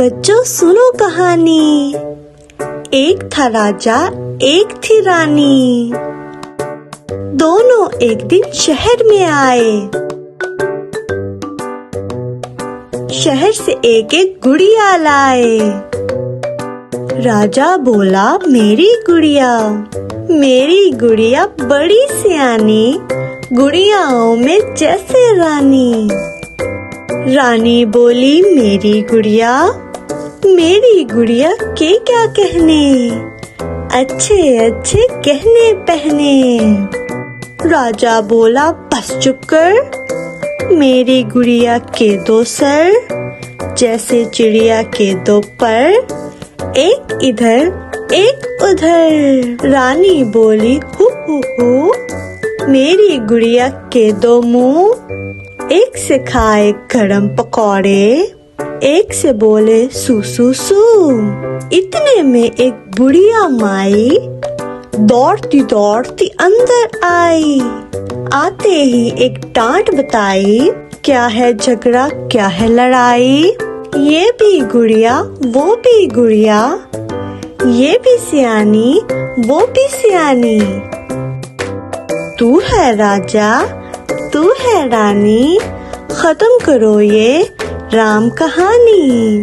बच्चों सुनो कहानी। एक था राजा, एक थी रानी। दोनों एक दिन शहर में आए। शहर से एक एक गुड़िया लाए। राजा बोला, मेरी गुड़िया बड़ी सियानी, गुड़ियाओं में जैसे रानी। रानी बोली, मेरी गुड़िया के क्या कहने, अच्छे अच्छे गहने पहने। राजा बोला, बस चुप कर, मेरी गुड़िया के दो सर, जैसे चिड़िया के दो पर, एक इधर एक उधर। रानी बोली, हु, मेरी गुड़िया के दो मुंह, एक से खाए गरम पकौड़े, एक से बोले सू सू सू। इतने में एक बुढ़िया माई दौड़ती दौड़ती अंदर आई। आते ही एक डांट बताई, क्या है झगड़ा क्या है लड़ाई। ये भी गुड़िया वो भी गुड़िया, ये भी सियानी वो भी सियानी। तू है राजा तू है रानी, खत्म करो ये राम कहानी।